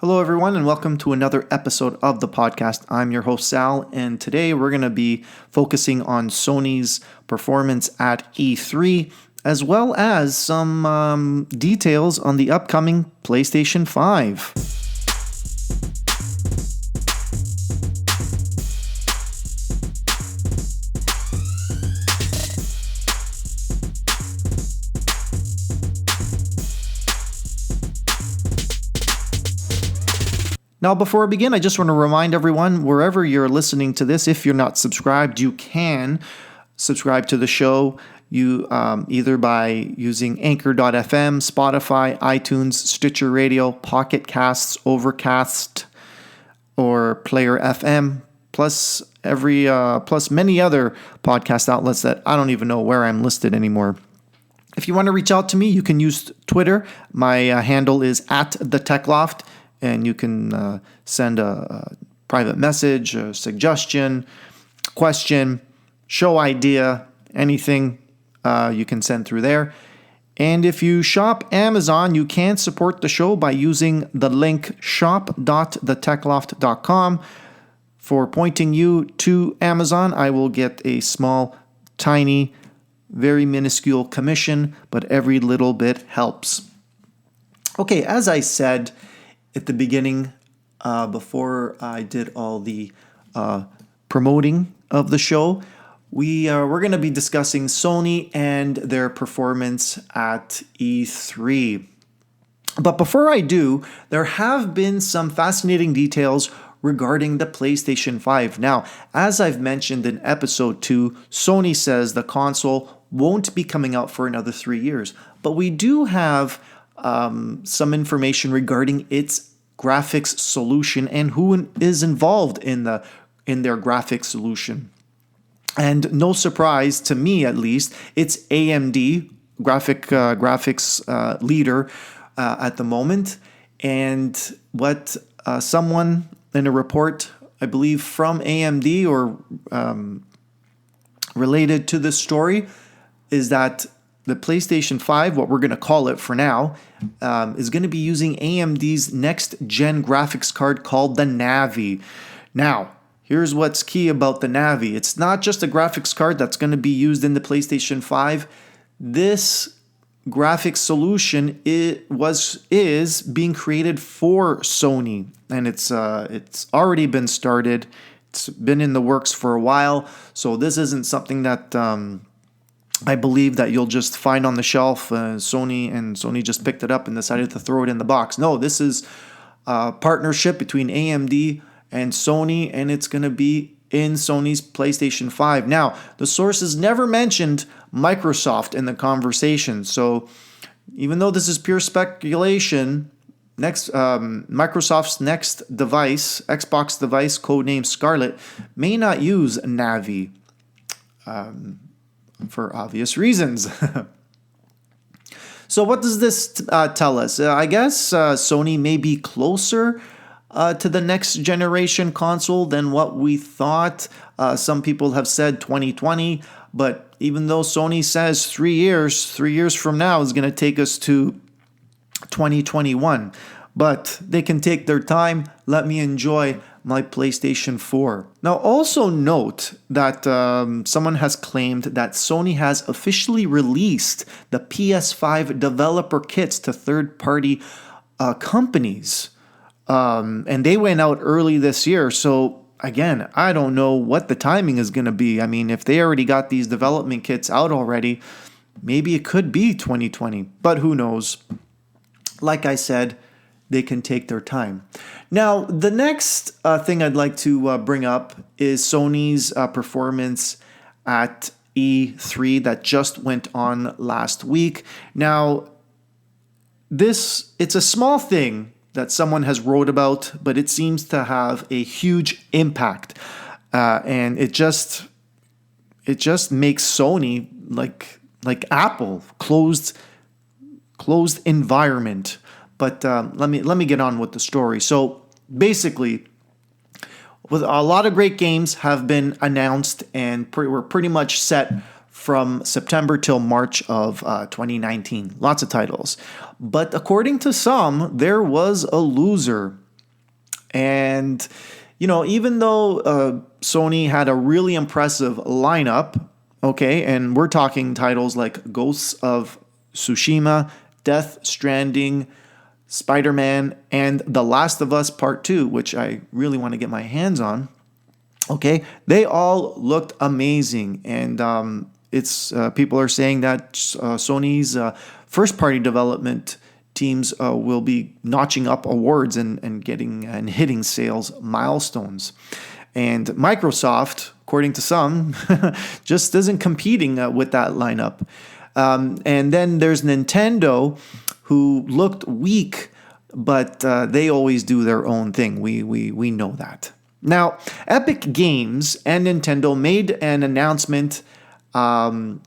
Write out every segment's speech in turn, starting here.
Hello, everyone, and welcome to another episode of the podcast. I'm your host, Sal, and today we're going to be focusing on Sony's performance at E3, as well as some details on the upcoming PlayStation 5. Now, before I begin, I just want to remind everyone, wherever you're listening to this, if you're not subscribed, you can subscribe to the show. You either by using Anchor.fm, Spotify, iTunes, Stitcher Radio, Pocket Casts, Overcast, or Player FM, plus many other podcast outlets that I don't even know where I'm listed anymore. If you want to reach out to me, you can use Twitter. My handle is @TheTechLoft. And you can send a private message, a suggestion, question, show idea, anything you can send through there. And if you shop Amazon, you can support the show by using the link shop.thetechloft.com. For pointing you to Amazon, I will get a small, tiny, very minuscule commission, but every little bit helps. Okay, as I said at the beginning, before I did all the promoting of the show, we're going to be discussing Sony and their performance at E3. But before I do, there have been some fascinating details regarding the PlayStation 5. Now, as I've mentioned in episode 2, Sony says the console won't be coming out for another 3 years. But we do have some information regarding its graphics solution and who is involved in their graphics solution. And no surprise to me, at least, it's AMD, graphics leader at the moment. And what someone in a report, I believe from AMD or related to this story, is that the PlayStation 5, what we're going to call it for now, is going to be using AMD's next-gen graphics card called the Navi. Now, here's what's key about the Navi. It's not just a graphics card that's going to be used in the PlayStation 5. This graphics solution is being created for Sony, and it's already been started. It's been in the works for a while, so this isn't something that I believe that you'll just find on the shelf. Sony just picked it up and decided to throw it in the box. No, this is a partnership between AMD and Sony, and it's going to be in Sony's PlayStation 5. Now, the sources never mentioned Microsoft in the conversation. So even though this is pure speculation, Microsoft's next device, Xbox device, codenamed Scarlett, may not use Navi. For obvious reasons. So what does this tell us? I guess Sony may be closer to the next generation console than what we thought. Some people have said 2020, but even though Sony says 3 years from now is going to take us to 2021. But they can take their time. Let me enjoy my PlayStation 4. Now, also note that someone has claimed that Sony has officially released the PS5 developer kits to third-party companies. And they went out early this year. So, again, I don't know what the timing is going to be. I mean, if they already got these development kits out already, maybe it could be 2020. But who knows? Like I said, they can take their time. Now, the next thing I'd like to bring up is Sony's performance at E3 that just went on last week. Now, it's a small thing that someone has wrote about, but it seems to have a huge impact. And it just makes Sony like Apple, closed environment. But let me get on with the story. So basically, with a lot of great games have been announced and we're pretty much set from September till March of 2019. Lots of titles. But according to some, there was a loser. And, even though Sony had a really impressive lineup, okay, and we're talking titles like Ghosts of Tsushima, Death Stranding, Spider-Man, and The Last of Us Part 2, which I really want to get my hands on. Okay, they all looked amazing, and it's people are saying that Sony's first-party development teams will be notching up awards and getting and hitting sales milestones. And Microsoft, according to some, just isn't competing with that lineup. And then there's Nintendo, who looked weak, but they always do their own thing. We know that. Now, Epic Games and Nintendo made an announcement that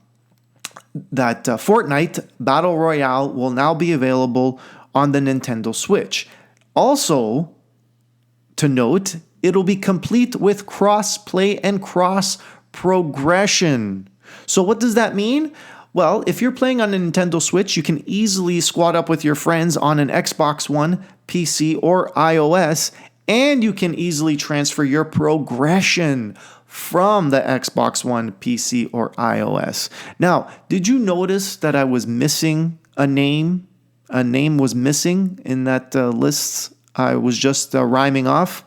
Fortnite Battle Royale will now be available on the Nintendo Switch. Also, to note, it'll be complete with cross-play and cross-progression. So what does that mean? Well, if you're playing on a Nintendo Switch, you can easily squad up with your friends on an Xbox One, PC, or iOS, and you can easily transfer your progression from the Xbox One, PC, or iOS. Now, did you notice that I was missing a name? A name was missing in that list I was just rhyming off.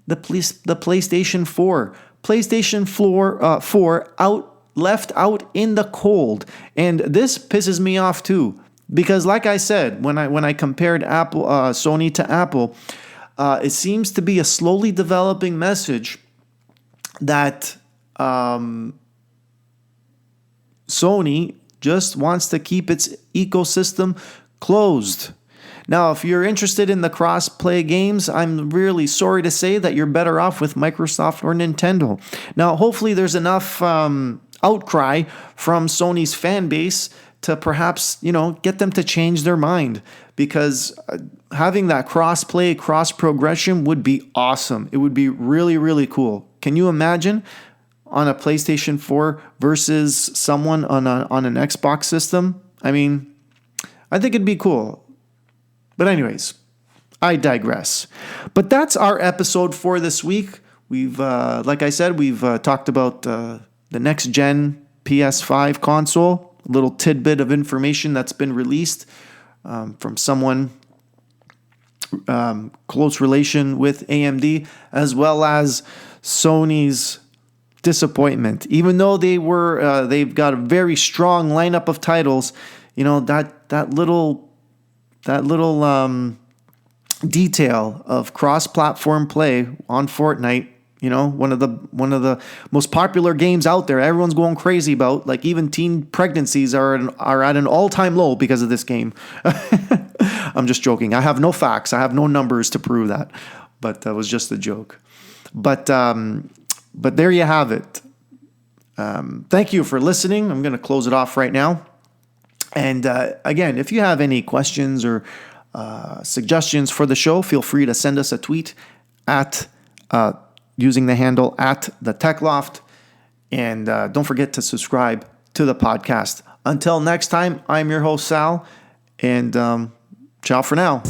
The PlayStation 4. PlayStation 4 left out in the cold. And this pisses me off too. Because like I said, when I compared Sony to Apple, it seems to be a slowly developing message that Sony just wants to keep its ecosystem closed. Now, if you're interested in the cross-play games, I'm really sorry to say that you're better off with Microsoft or Nintendo. Now, hopefully there's enough outcry from Sony's fan base to perhaps, get them to change their mind, because having that cross-play, cross-progression would be awesome. It would be really, really cool. Can you imagine on a PlayStation 4 versus someone on an Xbox system? I mean, I think it'd be cool. But anyways, I digress. But that's our episode for this week. We've, like I said, we've talked about the next gen PS5 console, a little tidbit of information that's been released from someone close relation with AMD, as well as Sony's disappointment. Even though they've got a very strong lineup of titles, that little detail of cross-platform play on Fortnite, one of the most popular games out there, everyone's going crazy about. Like, even teen pregnancies are at an all-time low because of this game. I'm just joking. I have no facts. I have no numbers to prove that. But that was just a joke. But there you have it. Thank you for listening. I'm going to close it off right now. And again, if you have any questions or suggestions for the show, feel free to send us a tweet at using the handle @TheTechLoft. And don't forget to subscribe to the podcast. Until next time, I'm your host, Sal. And ciao for now.